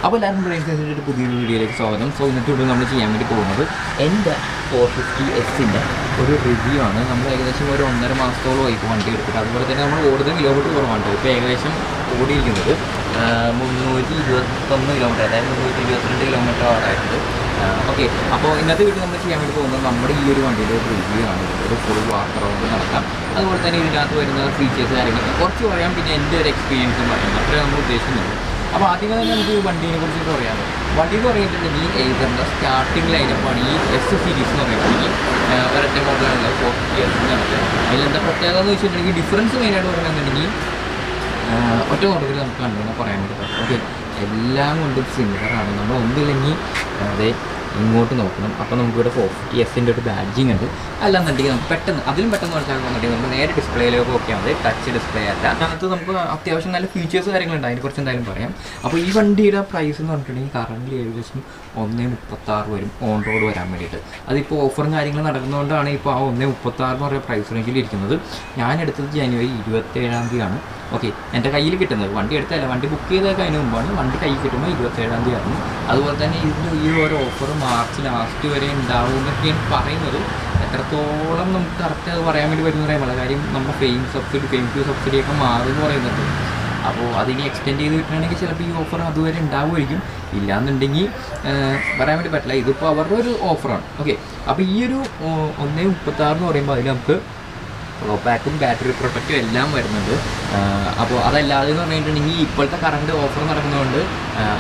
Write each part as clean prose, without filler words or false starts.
അപ്പോൾ എല്ലാവർക്കും ബ്രേക്ക്ഫാസ്റ്റിൻ്റെ ഒരു പുതിയൊരു വീഡിയോയിലേക്ക് സ്വാഗതം. സോ ഇന്നത്തെ വീഡിയോ നമ്മൾ ചെയ്യാൻ വേണ്ടി പോകുന്നത് എൻ്റെ 450S ഒരു റിവ്യൂ ആണ്. നമ്മൾ ഏകദേശം ഒരു 1.5 മാസത്തോളം ഇപ്പോൾ വണ്ടി എടുത്തിട്ട്, അതുപോലെ തന്നെ നമ്മൾ ഓടുന്ന കിലോമീറ്റർ കുറവാണ്. ഇപ്പോൾ ഏകദേശം ഓടിയിരിക്കുന്നത് 321 കിലോമീറ്റർ, അതായത് 322 കിലോമീറ്റർ ആയിട്ടുണ്ട്. ഓക്കെ, അപ്പോൾ ഇന്നത്തെ വീഡിയോ നമ്മൾ ചെയ്യാൻ വേണ്ടി പോകുന്നത് നമ്മുടെ ഈ ഒരു വണ്ടിയുടെ ഒരു റിവ്യൂ ആണ്. ഒരു ഫുൾ വാക്ക് റൗണ്ട് നടക്കാം. അതുപോലെ തന്നെ ഇതിനകത്ത് വരുന്ന ഫീച്ചേഴ്സ് കാര്യങ്ങളൊക്കെ കുറച്ച് പറയാം, പിന്നെ എൻ്റെ ഒരു എക്സ്പീരിയൻസും പറയാം. അത്രേ നമ്മൾ ഉദ്ദേശിക്കുന്നുള്ളൂ. അപ്പോൾ ആദ്യമേ തന്നെ നമുക്ക് വണ്ടീനെ കുറിച്ച് പറയാമോ. വണ്ടി എന്ന് പറഞ്ഞിട്ടുണ്ടെങ്കിൽ ഏതറിൻ്റെ സ്റ്റാർട്ടിംഗ് ലൈനപ്പാണ് ഈ S സീരീസ് എന്ന് പറഞ്ഞിട്ടുണ്ടെങ്കിൽ ഒരൊറ്റ മോഡലാണ് 450S എന്നുള്ളത്. അതിലെന്താ പ്രത്യേകത എന്ന് വെച്ചിട്ടുണ്ടെങ്കിൽ ഡിഫറൻസ് മെയിനായിട്ട് പറയുകയാണെന്നുണ്ടെങ്കിൽ ഒറ്റ മോഡലിൽ നമുക്ക് കണ്ടുകൊണ്ട് പറയാൻ വേണ്ടി പറ്റും. ഓക്കെ, എല്ലാം കൊണ്ടും സിമിലറാണ്. നമ്മൾ ഒന്നില്ലെങ്കിൽ അതെ ഇങ്ങോട്ട് നോക്കണം. അപ്പോൾ നമുക്കിവിടെ 450S ഒരു ബാഡ്ജിങ് ഉണ്ട്. അല്ലാന്നുണ്ടെങ്കിൽ നമുക്ക് അതിലും പെട്ടെന്ന് മനസ്സിലാക്കുന്നുണ്ടെങ്കിൽ നമുക്ക് നേരെ ഡിസ്പ്ലേയിലേക്ക് നോക്കിയാൽ മതി. ടച്ച് ഡിസ്പ്ലേ അല്ല. അതിനകത്ത് നമുക്ക് അത്യാവശ്യം നല്ല ഫീച്ചേഴ്സ് കാര്യങ്ങളുണ്ട്. അതിനെക്കുറിച്ച് എന്തായാലും പറയാം. അപ്പോൾ ഈ വണ്ടിയുടെ പ്രൈസ് എന്ന് പറഞ്ഞിട്ടുണ്ടെങ്കിൽ കറൻറ്റ്ലി ഏകദേശം 1.36 വരും ഓൺ റോഡ് വരാൻ വേണ്ടിയിട്ട്. അതിപ്പോൾ ഓഫറും കാര്യങ്ങൾ നടക്കുന്നതുകൊണ്ടാണ് ഇപ്പോൾ ആ 1.36 എന്ന് പറയുന്ന പ്രൈസ് റേഞ്ചിൽ ഇരിക്കുന്നത്. ഞാനെടുത്തത് ജനുവരി 27-ാം തീയതിയാണ്. ഓക്കെ, എൻ്റെ കയ്യിൽ കിട്ടുന്നത് വണ്ടി എടുത്തല്ല, വണ്ടി ബുക്ക് ചെയ്തൊക്കെ അതിന് മുമ്പാണ്. വണ്ടി കയ്യിൽ കിട്ടുമ്പോൾ 27-ാം തീയതി ആയിരുന്നു. അതുപോലെ തന്നെ ഇതിൻ്റെ ഈ ഒരു ഓഫർ മാർച്ച് ലാസ്റ്റ് വരെ ഉണ്ടാവും എന്നൊക്കെയാണ് പറയുന്നത്. എത്രത്തോളം നമുക്ക് കറക്റ്റ് അത് പറയാൻ വേണ്ടി പറ്റുന്ന പറയാൻ പറ്റില്ല. കാര്യം നമ്മുടെ ഫെയിം ടു സബ്സിഡിയൊക്കെ മാറുമെന്ന് പറയുന്നുണ്ട്. അപ്പോൾ അതിന് എക്സ്റ്റെൻഡ് ചെയ്ത് കിട്ടുകയാണെങ്കിൽ ചിലപ്പോൾ ഈ ഓഫർ അതുവരെ ഉണ്ടാവുമായിരിക്കും. ഇല്ലയെന്നുണ്ടെങ്കിൽ പറയാൻ വേണ്ടി പറ്റില്ല. ഇതിപ്പോൾ അവരുടെ ഒരു ഓഫറാണ്. ഓക്കെ, അപ്പോൾ ഈ ഒരു 1.36 എന്ന് പറയുമ്പോൾ അതിൽ നമുക്ക് പ്രോ പാക്കും ബാറ്ററി പ്രൊട്ടക്റ്റും എല്ലാം വരുന്നുണ്ട്. അപ്പോൾ അതല്ലാതെ എന്ന് പറഞ്ഞിട്ടുണ്ടെങ്കിൽ ഇപ്പോഴത്തെ കറണ്ട് ഓഫർ നടക്കുന്നതുകൊണ്ട്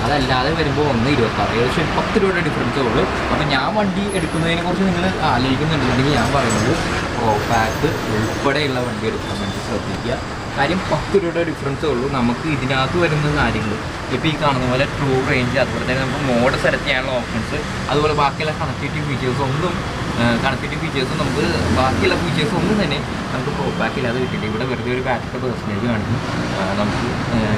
അതല്ലാതെ വരുമ്പോൾ 1.26, ഏകദേശം 10 രൂപയുടെ ഡിഫറൻസേ ഉള്ളൂ. അപ്പോൾ ഞാൻ വണ്ടി എടുക്കുന്നതിനെ കുറിച്ച് നിങ്ങൾ ആലോചിക്കുന്നുണ്ടെങ്കിൽ ഞാൻ പറയുന്നത് പ്രോ പാക്ക് ഉൾപ്പെടെയുള്ള വണ്ടി എടുക്കാൻ വേണ്ടി ശ്രദ്ധിക്കുക. കാര്യം 10 രൂപയുടെ ഡിഫറൻസേ ഉള്ളൂ. നമുക്ക് ഇതിനകത്ത് വരുന്ന കാര്യങ്ങൾ ഇപ്പോൾ ഈ കാണുന്ന പോലെ ട്രൂ റേഞ്ച്, അതുപോലെ തന്നെ നമുക്ക് മോഡ് സെലക്ട് ചെയ്യാനുള്ള ഓപ്ഷൻസ്, അതുപോലെ ബാക്കിയുള്ള കണക്ടിവിറ്റി ഫീച്ചേഴ്സും നമുക്ക് ബാക്കിയുള്ള ഫീച്ചേഴ്സും ഒന്നും തന്നെ നമുക്ക് പ്രോ പാക്കില്ലാതെ കിട്ടില്ല. ഇവിടെ വെറുതെ ഒരു ബാറ്ററി പെർസെൻറ്റേജ് കാണിക്കും, നമുക്ക്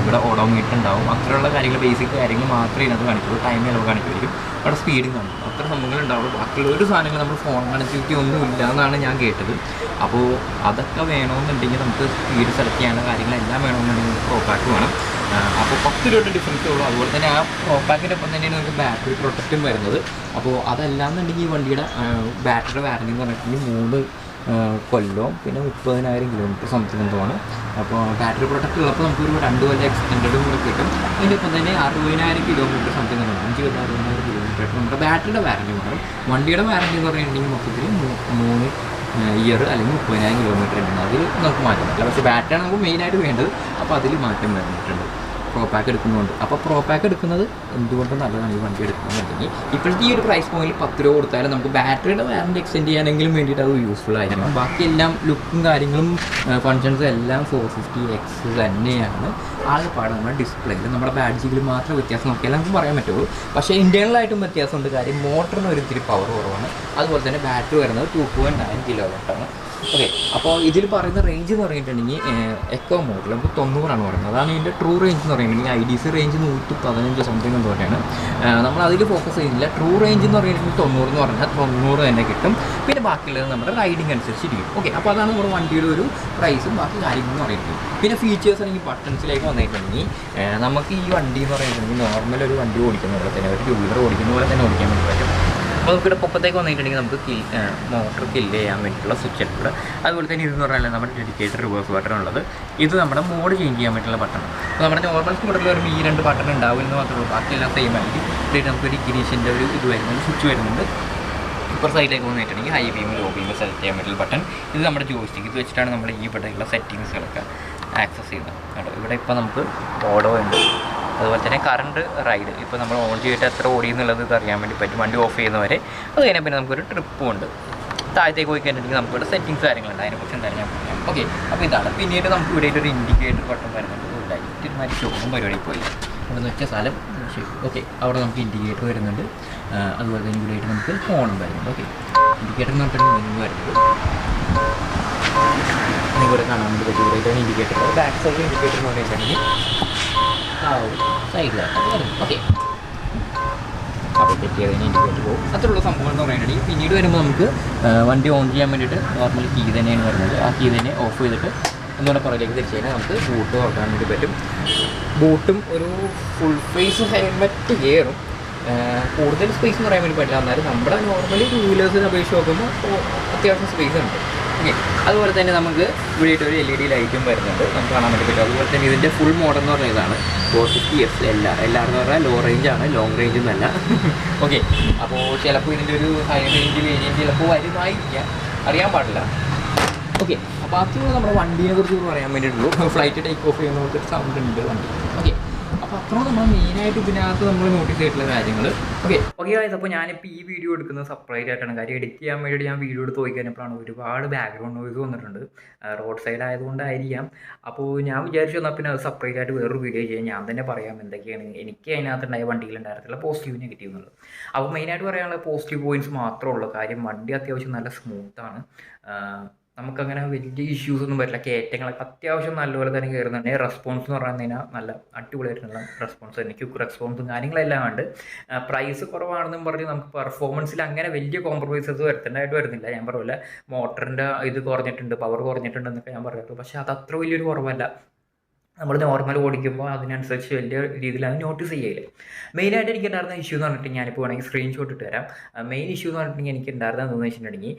ഇവിടെ ഓഡോമീറ്റർ ഉണ്ടാവും. അത്രയുള്ള കാര്യങ്ങൾ, ബേസിക് കാര്യങ്ങൾ മാത്രമേ ഇതിനകത്ത് കാണിക്കുള്ളൂ. ടൈം ചിലവ് കാണിക്കുമായിരിക്കും, അവിടെ സ്പീഡും കാണിക്കും. അത്ര സംഭവങ്ങൾ ഉണ്ടാവുള്ളൂ. ബാക്കിയുള്ള ഒരു സാധനങ്ങൾ നമ്മൾ ഫോൺ കണക്ടിവിറ്റി ഒന്നും ഇല്ല എന്നാണ് ഞാൻ കേട്ടത്. അപ്പോൾ അതൊക്കെ വേണമെന്നുണ്ടെങ്കിൽ നമുക്ക് സ്പീഡ് സെലക്ട് ചെയ്യാനുള്ള കാര്യങ്ങളെല്ലാം വേണമെന്നുണ്ടെങ്കിൽ പ്രോ പാക്ക് വേണം. അപ്പോൾ 10 രൂപയുടെ ഡിഫറൻസേ ഉള്ളൂ. അതുപോലെ തന്നെ ആ പ്രോ പാക്കിൻ്റെ ഒപ്പം തന്നെയാണ് നമുക്ക് ബാറ്ററി പ്രൊട്ടക്റ്റും വരുന്നത്. അപ്പോൾ അതല്ലാന്നുണ്ടെങ്കിൽ ഈ വണ്ടിയുടെ ബാറ്ററിയുടെ വാറണ്ടി എന്ന് പറഞ്ഞിട്ടുണ്ടെങ്കിൽ 3 കൊല്ലവും പിന്നെ 30,000 കിലോമീറ്റർ സംതിങ് എന്തോമാണ്. അപ്പോൾ ബാറ്ററി പ്രൊട്ടക്റ്റ് ഉള്ളപ്പോൾ നമുക്കൊരു 2 കൊല്ലം എക്സ്റ്റൻഡും കൂടെ കിട്ടും. അതിൻ്റെ ഒപ്പം തന്നെ 60,000 കിലോമീറ്റർ സംതിങ് എന്നുണ്ട്. 5-60,000 കിലോമീറ്റർ നമ്മുടെ ബാറ്ററിയുടെ വാറണ്ടി മാറും. വണ്ടിയുടെ വാറണ്ടി എന്ന് പറഞ്ഞിട്ടുണ്ടെങ്കിൽ മൊത്തത്തിൽ 3 ഇയർ അല്ലെങ്കിൽ 30,000 കിലോമീറ്റർ ഉണ്ട്. അതിൽ നമുക്ക് മാറ്റം പറ്റില്ല. പക്ഷേ ബാറ്ററിയാണ് നമുക്ക് മെയിനായിട്ട് വേണ്ടത്. അപ്പോൾ അതിൽ മാറ്റം വരുന്നിട്ടുണ്ട് പ്രോ പാക്ക് എടുക്കുന്നതുകൊണ്ട്. അപ്പോൾ പ്രോ പാക്ക് എടുക്കുന്നത് എന്തുകൊണ്ടും നല്ലതാണ് ഈ വണ്ടി എടുക്കുന്നതെന്നുണ്ടെങ്കിൽ ഇപ്പോഴത്തെ ഈ ഒരു പ്രൈസ് പോയിന്റിൽ 10 രൂപ കൊടുത്താലും നമുക്ക് ബാറ്ററിയുടെ വാറണ്ടി എക്സ്റ്റെൻഡ് ചെയ്യാനെങ്കിലും വേണ്ടിയിട്ട് അത് യൂസ്ഫുൾ ആയിരിക്കും. ബാക്കിയെല്ലാം ലുക്കും കാര്യങ്ങളും ഫങ്ഷൻസും എല്ലാം 450X തന്നെയാണ്. ആകെപ്പാട് നമ്മുടെ ഡിസ്പ്ലേയിൽ നമ്മുടെ ബാഡ്ജിൽ മാത്രം വ്യത്യാസം നോക്കിയാൽ നമുക്ക് പറയാൻ പറ്റുള്ളൂ. പക്ഷേ ഇൻറ്റേർണലായിട്ടും വ്യത്യാസമുണ്ട്. കാര്യം മോട്ടറിന് ഒരു ഇത്തിരി പവർ കുറവാണ്. അതുപോലെ തന്നെ ബാറ്ററി വരുന്നത് 2.9 കിലോവാട്ടാണ്. ഓക്കെ, അപ്പോൾ ഇതിൽ പറയുന്ന റേഞ്ച് എന്ന് പറഞ്ഞിട്ടുണ്ടെങ്കിൽ എക്കോ മോഡൽ നമുക്ക് 90 പറയുന്നത്. അതാണ് ഇതിൻ്റെ ട്രൂ റേഞ്ച് എന്ന് പറയുന്നത്. IDC റേഞ്ച് 115 സംതിങ് എന്ന് പറയുകയാണ്. നമ്മൾ അതിൽ ഫോക്കസ് ചെയ്യുന്നില്ല. ട്രൂ റേഞ്ച് എന്ന് പറഞ്ഞിട്ടുണ്ടെങ്കിൽ 90 എന്ന് പറഞ്ഞാൽ 90 തന്നെ കിട്ടും. പിന്നെ ബാക്കിയുള്ളത് നമ്മുടെ റൈഡിങ് അനുസരിച്ചിരിക്കും. ഓക്കെ, അപ്പോൾ അതാണ് നമ്മുടെ വണ്ടിയുടെ ഒരു പ്രൈസും ബാക്കി കാര്യങ്ങളെന്ന് പറയുന്നത്. പിന്നെ ഫീച്ചേഴ്സ് അല്ലെങ്കിൽ ബട്ടൺസിലേക്ക് വന്നിട്ടുണ്ടെങ്കിൽ നമുക്ക് ഈ വണ്ടി എന്ന് പറഞ്ഞിട്ടുണ്ടെങ്കിൽ നോർമൽ ഒരു വണ്ടി ഓടിക്കുന്ന പോലെ തന്നെ, ഒരു 2 വീലർ ഓടിക്കുന്ന പോലെ തന്നെ ഓടിക്കാൻ വേണ്ടി പറ്റും. അപ്പോൾ നമുക്കിവിടെ പൊക്കത്തേക്ക് വന്നിട്ടുണ്ടെങ്കിൽ നമുക്ക് മോട്ടർ കില്ല് ചെയ്യാൻ വേണ്ടിയിട്ടുള്ള സ്വിച്ച് ഉണ്ട്. അതുപോലെ തന്നെ ഇതെന്ന് പറഞ്ഞാൽ നമ്മുടെ ഡെഡിക്കേറ്റഡ് റിവേഴ്സ് ബട്ടൺ ഉള്ളത്. ഇത് നമ്മുടെ മോഡ് ചേഞ്ച് ചെയ്യാൻ വേണ്ടിയിട്ടുള്ള ബട്ടൺ. അപ്പോൾ നമ്മുടെ നോർമൽ സ്കൂട്ടറിൽ വരുമ്പോൾ ഈ 2 ബട്ടൺ ഉണ്ടാവും എന്ന് മാത്രമേ ഉള്ളൂ. ബാക്കിയെല്ലാം സെയിം ആയിരിക്കും. ഇവിടെ നമുക്കൊരു ഇഗ്നിഷൻ്റെ ഒരു ഇത് വരുന്നുണ്ട്, സ്വിച്ച് വരുന്നുണ്ട്. ഇപ്പുറ സൈഡിലേക്ക് വന്നിട്ടുണ്ടെങ്കിൽ high beam low beam select ചെയ്യാൻ വേണ്ടിയിട്ടുള്ള ബട്ടൺ. ഇത് നമ്മുടെ ജോയിസ്റ്റിക്ക്. ഇത് വെച്ചിട്ടാണ് നമ്മൾ ഈ ഇവിടെയുള്ള സെറ്റിങ്സുകളൊക്കെ ആക്സസ് ചെയ്യുന്നത്. കേട്ടോ, ഇവിടെ ഇപ്പോൾ നമുക്ക് ഓഡോ ഉണ്ട്. അതുപോലെ തന്നെ കറണ്ട് റൈഡ്, ഇപ്പോൾ നമ്മൾ ഓൺ ചെയ്തിട്ട് എത്ര ഓടിയെന്നുള്ളത് ഇത് അറിയാൻ വേണ്ടി പറ്റും. വണ്ടി ഓഫ് ചെയ്യുന്നവരെ. അത് കഴിഞ്ഞാൽ പിന്നെ നമുക്കൊരു ട്രിപ്പും ഉണ്ട്. താഴത്തേക്ക് പോയി കഴിഞ്ഞിട്ടുണ്ടെങ്കിൽ നമുക്കിവിടെ സെറ്റിങ്സ് കാര്യങ്ങളുണ്ട്. അതിനെക്കുറിച്ച് എന്തായാലും ഞാൻ പറയാം. ഓക്കെ, അപ്പോൾ ഇതാണ്. പിന്നീട് നമുക്ക് ഇവിടെ ഒരു ഇൻഡിക്കേറ്റർ ബട്ടൺ വരുന്നുണ്ട്. ലൈറ്റ് മാറ്റി ഷോറും പരിപാടി പോയി ഇവിടെ വെച്ച സ്ഥലം. ഓക്കെ, അവിടെ നമുക്ക് ഇൻഡിക്കേറ്റർ വരുന്നുണ്ട്. അതുപോലെ തന്നെ ഇവിടെ ആയിട്ട് നമുക്ക് ഫോണും വരുന്നുണ്ട്. ഓക്കെ, ഇൻഡിക്കേറ്റർ എന്ന് പറഞ്ഞിട്ടുണ്ടെങ്കിൽ വരുന്നത് ഇവിടെ കാണാൻ വേണ്ടി പറ്റും. ഇവിടെയായിട്ടാണ് ഇൻഡിക്കേറ്റർ. ബാക്ക് സൈഡ് ഇൻഡിക്കേറ്റർ എന്ന് പറഞ്ഞിട്ടുണ്ടെങ്കിൽ സൈഡിലാണ്. ഓക്കെ, അപ്പോൾ ചെക്ക് ചെയ്തതിന് ഇൻഡിക്കേറ്റർ പോകും. അത്രയുള്ള സംഭവം എന്ന് പറയുകയാണെങ്കിൽ പിന്നീട് വരുമ്പോൾ നമുക്ക് വണ്ടി ഓൺ ചെയ്യാൻ വേണ്ടിയിട്ട് നോർമൽ കീ തന്നെയാണ് വരുന്നത്. ആ കീ തന്നെ ഓഫ് ചെയ്തിട്ട് ഒന്നുകൂടെ പുറകിലേക്ക് തിരിച്ചു കഴിഞ്ഞാൽ നമുക്ക് ബൂട്ട് തുറക്കാൻ വേണ്ടി പറ്റും. ബൂട്ടും ഒരു ഫുൾ ഫേസ് ഹെൽമെറ്റ് കയറും. കൂടുതൽ സ്പേസ് എന്ന് പറയാൻ വേണ്ടി പറ്റില്ല, എന്നാലും നമ്മുടെ നോർമലി ടൂ വീലേഴ്സിനെ അപേക്ഷിച്ച് നോക്കുമ്പോൾ അത്യാവശ്യം സ്പേസ് ഉണ്ട്. ഓക്കെ, അതുപോലെ തന്നെ നമുക്ക് ഇവിടെ ഒരു LED ലൈറ്റും വരുന്നുണ്ട്, നമുക്ക് കാണാൻ വേണ്ടി പറ്റും. അതുപോലെ തന്നെ ഇതിൻ്റെ ഫുൾ മോഡൽ എന്ന് പറയുന്നത് ഇതാണ് 450S എല്ലാവരും പറഞ്ഞാൽ ലോ റേഞ്ചാണ്, ലോങ് റേഞ്ച് ഒന്നല്ല. ഓക്കെ, അപ്പോൾ ചിലപ്പോൾ ഇതിൻ്റെ ഒരു ഹൈ റേഞ്ച് വേരിയൻറ്റ് ചിലപ്പോൾ വരുമായിരിക്കാം, അറിയാൻ പാടില്ല. ഓക്കെ, അപ്പോൾ ബാക്കിയുള്ള നമ്മുടെ വണ്ടീനെ കുറിച്ച് പറയാൻ വേണ്ടിയിട്ടുള്ളൂ. ഫ്ലൈറ്റ് ടേക്ക് ഓഫ് ചെയ്യുന്ന പോലത്തെ ഒരു സൗണ്ട് ഉണ്ട് വണ്ടി. ഓക്കെ, അപ്പോൾ അത്രയും നമ്മൾ മെയിനായിട്ട് ഇതിനകത്ത് നമ്മൾ നോട്ടീസ് ചെയ്തിട്ടുള്ള കാര്യങ്ങൾ. ഓക്കെ, അപ്പോൾ ഞാനിപ്പോൾ ഈ വീഡിയോ എടുക്കുന്നത് സെപ്പറേറ്റ് ആയിട്ടാണ്. കാര്യം എഡിറ്റ് ചെയ്യാൻ വേണ്ടിയിട്ട് ഞാൻ വീഡിയോ എടുത്ത് പോയി കഴിഞ്ഞപ്പോഴാണ് ഒരുപാട് ബാക്ക്ഗ്രൗണ്ട് നോയ്സ് വന്നിട്ടുണ്ട്. റോഡ് സൈഡ് ആയതുകൊണ്ടായിരിക്കാം. അപ്പോൾ ഞാൻ വിചാരിച്ചു എന്നാൽ പിന്നെ അത് സെപ്പറേറ്റ് ആയിട്ട് വേറൊരു വീഡിയോ ചെയ്യാം, ഞാൻ തന്നെ പറയാം എന്തൊക്കെയാണ് എനിക്ക് അതിനകത്തുണ്ടായ വണ്ടിയിലുണ്ടായിരുന്നില്ല പോസിറ്റീവ് നെഗറ്റീവ് എന്നുള്ളത്. അപ്പോൾ മെയിനായിട്ട് പറയാനുള്ള പോസിറ്റീവ് പോയിൻറ്റ്സ് മാത്രമേ ഉള്ളൂ. കാര്യം വണ്ടി അത്യാവശ്യം നല്ല സ്മൂത്താണ്, നമുക്കങ്ങനെ വലിയ ഇഷ്യൂസ് ഒന്നും വരില്ല. കയറ്റങ്ങളൊക്കെ അത്യാവശ്യം നല്ലപോലെ തന്നെ കയറുന്നുണ്ട്. റെസ്പോൺസ് എന്ന് പറഞ്ഞു കഴിഞ്ഞാൽ നല്ല അടിപൊളിയായിട്ടുള്ള റെസ്പോൺസ് തന്നെ, ക്വിക്ക് റെസ്പോൺസും കാര്യങ്ങളെല്ലാം ഉണ്ട്. പ്രൈസ് കുറവാണെന്നും പറഞ്ഞ് നമുക്ക് പെർഫോമൻസിൽ അങ്ങനെ വലിയ കോംപ്രമൈസസ് വരുന്നില്ല. ഞാൻ പറയില്ല മോട്ടറിൻ്റെ ഇത് കുറഞ്ഞിട്ടുണ്ട്, പവർ കുറഞ്ഞിട്ടുണ്ടെന്നൊക്കെ ഞാൻ പറയാറുള്ളൂ. പക്ഷേ അത് അത്ര വലിയൊരു കുറവല്ല. നമ്മൾ നോർമൽ ഓടിക്കുമ്പോൾ അതിനനുസരിച്ച് വലിയ രീതിയിൽ അത് നോട്ടീസ് ചെയ്യില്ല. മെയിനായിട്ട് എനിക്ക് ഉണ്ടായിരുന്ന ഇഷ്യൂ എന്ന് പറഞ്ഞിട്ട് ഞാനിപ്പോൾ വേണമെങ്കിൽ സ്ക്രീൻഷോട്ട് ഇട്ട് തരാം. മെയിൻ ഇഷ്യൂ എന്ന് പറഞ്ഞിട്ടുണ്ടെങ്കിൽ എനിക്ക് ഉണ്ടായിരുന്നത് എന്താണെന്ന് വെച്ചിട്ടുണ്ടെങ്കിൽ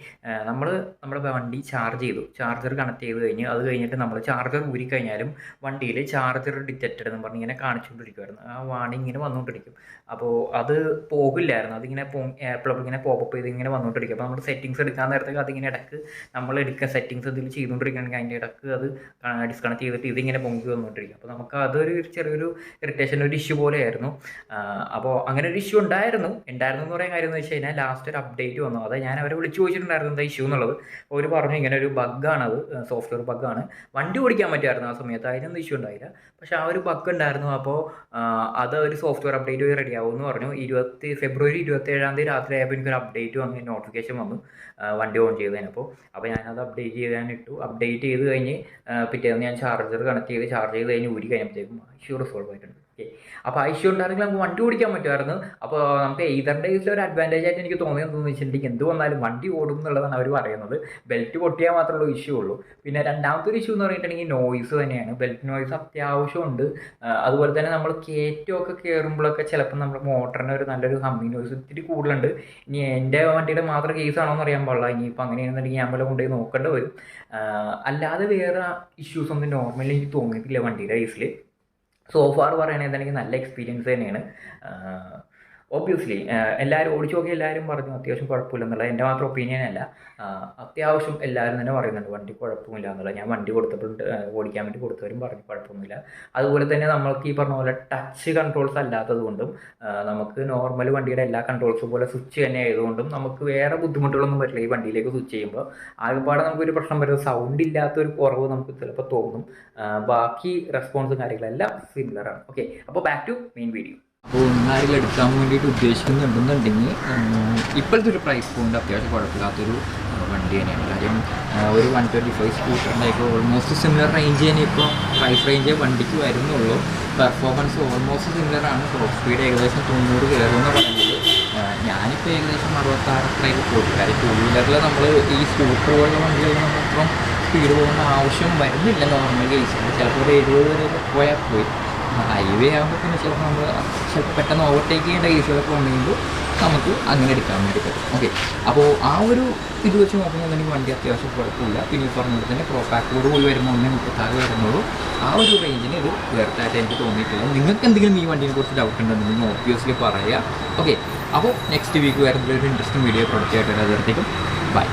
നമ്മുടെ വണ്ടി ചാർജ് ചെയ്തു, ചാർജർ കണക്ട് ചെയ്ത് കഴിഞ്ഞ് അത് കഴിഞ്ഞിട്ട് നമ്മൾ ചാർജർ ഊരിക്കഴിഞ്ഞാലും വണ്ടിയിൽ ചാർജർ ഡിറ്റക്റ്റഡ് എന്ന് പറഞ്ഞ് ഇങ്ങനെ കാണിച്ചുകൊണ്ടിരിക്കുമായിരുന്നു. ആ വാണിംഗ് ഇങ്ങനെ വന്നുകൊണ്ടിരിക്കും. അപ്പോൾ അത് പോകില്ലായിരുന്നു, അതിങ്ങനെ എപ്പോഴും ഇങ്ങനെ പോപ്പപ്പ് ചെയ്ത് ഇങ്ങനെ വന്നുകൊണ്ടിരിക്കും. അപ്പോൾ നമ്മൾ സെറ്റിങ്സ് എടുക്കാൻ നേരത്തേക്ക് അതിങ്ങനെ ഇടക്ക് നമ്മൾ സെറ്റിങ്സ് ഇതിൽ ചെയ്തുകൊണ്ടിരിക്കുകയാണെങ്കിൽ അതിൻ്റെ ഇടക്ക് അത് ഡിസ്കണക്ട് ചെയ്തിട്ട് ഇതിങ്ങനെ പൊങ്ങി വന്നുകൊണ്ടിരിക്കും. അപ്പോൾ നമുക്ക് അതൊരു ചെറിയൊരു ഇറിറ്റേഷൻ, ഒരു ഇഷ്യൂ പോലെയായിരുന്നു. അപ്പോൾ അങ്ങനെ ഒരു ഇഷ്യൂ ഉണ്ടായിരുന്നു എന്ന് പറയാൻ കാര്യം എന്ന് വെച്ച് കഴിഞ്ഞാൽ ലാസ്റ്റ് ഒരു അപ്ഡേറ്റ് വന്നു. അത് ഞാൻ അവരെ വിളിച്ച് ചോദിച്ചിട്ടുണ്ടായിരുന്നു എന്താ ഇഷ്യൂ എന്നുള്ളത്. അവർ പറഞ്ഞു ഇങ്ങനെ ഒരു ബഗ്ഗാണത്, സോഫ്റ്റ്വെയർ ബഗ്ഗാണ്, വണ്ടി ഓടിക്കാൻ പറ്റുമായിരുന്നു ആ സമയത്ത്, അതിനൊന്നും ഇഷ്യൂ ഉണ്ടായില്ല. പക്ഷേ ആ ഒരു ബഗ് ഉണ്ടായിരുന്നു. അപ്പോൾ അത് ഒരു സോഫ്റ്റ്വെയർ അപ്ഡേറ്റ് വഴി റെഡിയാവും എന്ന് പറഞ്ഞു. ഫെബ്രുവരി 27 രാത്രി ആയപ്പോൾ എനിക്കൊരു അപ്ഡേറ്റ് വന്നു, നോട്ടിഫിക്കേഷൻ വന്നു വണ്ടി ഓൺ ചെയ്തതിനപ്പോൾ. അപ്പോൾ ഞാനത് അപ്ഡേറ്റ് ചെയ്യാനിട്ടു. അപ്ഡേറ്റ് ചെയ്ത് കഴിഞ്ഞ് പിറ്റേന്ന് ഞാൻ ചാർജർ കണക്ട് ചെയ്ത് കഴിഞ്ഞ് ഊരി കഴിഞ്ഞപ്പോഴത്തേക്കും ഇഷ്യൂ റിസോൾവ് ആയിട്ടുണ്ട്. ഓക്കെ, അപ്പോൾ ആ ഇഷ്യൂ ഉണ്ടായിരുന്നെങ്കിൽ നമുക്ക് വണ്ടി ഓടിക്കാൻ പറ്റുമായിരുന്നു. അപ്പോൾ നമുക്ക് എയ്തറിൻ്റെ കേസിൽ ഒരു അഡ്വാൻറ്റേജ് ആയിട്ട് എനിക്ക് തോന്നിയത് എന്താണെന്ന് വെച്ചിട്ടുണ്ടെങ്കിൽ എന്ത് വന്നാലും വണ്ടി ഓടും എന്നുള്ളതാണ് അവർ പറയുന്നത്. ബെൽറ്റ് പൊട്ടിയാൽ മാത്രമേ ഇഷ്യൂ ഉള്ളൂ. പിന്നെ രണ്ടാമത്തെ ഒരു ഇഷ്യൂ എന്ന് പറഞ്ഞിട്ടുണ്ടെങ്കിൽ നോയ്സ് തന്നെയാണ്. ബെൽറ്റ് നോയ്സ് അത്യാവശ്യമുണ്ട്. അതുപോലെ തന്നെ നമ്മൾ കയറ്റമൊക്കെ കയറുമ്പോഴൊക്കെ ചിലപ്പോൾ നമ്മുടെ മോട്ടറിന് ഒരു നല്ലൊരു ഹമ്മിങ് നോയ്സ് ഇത്തിരി കൂടുതലുണ്ട്. ഇനി എൻ്റെ വണ്ടിയുടെ മാത്രം കേസാണോ എന്ന് അറിയാൻ പാടില്ല. ഇനിയിപ്പോൾ അങ്ങനെയാണെന്നുണ്ടെങ്കിൽ ഞാൻ വല്ല കൊണ്ടുപോയി നോക്കേണ്ടി വരും. അല്ലാതെ വേറെ ഇഷ്യൂസ് ഒന്നും നോർമലി എനിക്ക് തോന്നിയിട്ടില്ല വണ്ടിയുടെ കേസിൽ. സോഫാർ പറയുകയാണെങ്കിൽ എനിക്ക് നല്ല എക്സ്പീരിയൻസ് തന്നെയാണ്. ഒബ്വിയസ്ലി എല്ലാവരും ഓടിച്ചു നോക്കി എല്ലാവരും പറഞ്ഞു അത്യാവശ്യം കുഴപ്പമില്ല എൻ്റെ മാത്രം ഒപ്പീനിയൻ അല്ല. അത്യാവശ്യം എല്ലാവരും തന്നെ പറയുന്നുണ്ട് വണ്ടി കുഴപ്പമില്ല എന്നുള്ളത്. ഞാൻ വണ്ടി കൊടുത്തപ്പോൾ ഓടിക്കാൻ വേണ്ടി കൊടുത്തവരും പറഞ്ഞു കുഴപ്പമൊന്നുമില്ല. അതുപോലെ തന്നെ നമ്മൾക്ക് ഈ പറഞ്ഞ പോലെ ടച്ച് കൺട്രോൾസ് അല്ലാത്തത് കൊണ്ടും നമുക്ക് നോർമൽ വണ്ടിയുടെ എല്ലാ കൺട്രോൾസും പോലെ സ്വിച്ച് തന്നെ ആയതുകൊണ്ടും നമുക്ക് വേറെ ബുദ്ധിമുട്ടുകളൊന്നും വരില്ല. ഈ വണ്ടിയിലേക്ക് സ്വിച്ച് ചെയ്യുമ്പോൾ ആകെപ്പാടെ നമുക്കൊരു പ്രശ്നം വരുന്നത് സൗണ്ട് ഇല്ലാത്തൊരു കുറവ് നമുക്ക് ചിലപ്പോൾ തോന്നും. ബാക്കി റെസ്പോൺസും കാര്യങ്ങളെല്ലാം സിമിലറാണ്. ഓക്കെ, അപ്പോൾ ബാക്ക് ടു മെയിൻ വീഡിയോ. അപ്പോൾ ഒന്നാരെങ്കിലും എടുക്കാൻ വേണ്ടിയിട്ട് ഉദ്ദേശിക്കുന്നുണ്ടെന്നുണ്ടെങ്കിൽ ഇപ്പോഴത്തെ ഒരു പ്രൈസ് പോയിൻ്റ് അത്യാവശ്യം കുഴപ്പമില്ലാത്തൊരു വണ്ടി തന്നെയാണ്. കാര്യം ഒരു 125 സ്കൂട്ടറിൻ്റെയൊക്കെ ഓൾമോസ്റ്റ് സിമിലർ റേഞ്ച് തന്നെ ഇപ്പോൾ പ്രൈസ് റേഞ്ച് വണ്ടിക്ക് വരുന്നുള്ളൂ. പെർഫോമൻസ് ഓൾമോസ്റ്റ് സിമിലറാണ്. ടോപ്പ് സ്പീഡ് ഏകദേശം 90 കയറുമെന്ന് പറയുന്നത്. ഞാനിപ്പോൾ ഏകദേശം 66 പോയി. കാര്യം ടൂ വീലറിൽ നമ്മൾ ഈ സ്കൂട്ടർ പോലുള്ള വണ്ടികളിൽ നമ്മൾ അത്രയും സ്പീഡ് പോകുന്ന ആവശ്യം വരുന്നില്ല നോർമൽ കേസിൽ. ചിലപ്പോൾ ഒരു 70 വരെ പോയാൽ പോയി. ഹൈവേ ആകുമ്പോൾ പിന്നെ ചിലപ്പോൾ പെട്ടെന്ന് ഓവർടേക്ക് ചെയ്യേണ്ട കേസുകളൊക്കെ ഉണ്ടെങ്കിൽ നമുക്ക് അങ്ങനെ എടുക്കാൻ വേണ്ടി പറ്റും. ഓക്കെ, അപ്പോൾ ആ ഒരു ഇത് വെച്ച് നോക്കുമ്പോൾ എനിക്ക് വണ്ടി അത്യാവശ്യം കുഴപ്പമില്ല. പിന്നെ ഈ പറഞ്ഞത് തന്നെ പ്രോപാക്കോട് പോയി വരുമ്പോൾ 1.36 വരുന്നുള്ളൂ. ആ ഒരു റേഞ്ചിന് ഇത് വേർത്തായിട്ട് എനിക്ക് തോന്നിയിട്ടില്ല. നിങ്ങൾക്ക് എന്തെങ്കിലും ഈ വണ്ടിയെ കുറിച്ച് ഡൗട്ട് ഉണ്ടെന്നുണ്ടെങ്കിൽ ഓബ്വിയസ്ലി പറയുക. ഓക്കെ, അപ്പോൾ നെക്സ്റ്റ് വീക്ക് വരുന്നൊരു ഇൻട്രസ്റ്റിംഗ് വീഡിയോ പ്രൊഡക്റ്റ് ആയിട്ട് വരുമ്പോഴത്തേക്കും ബൈ.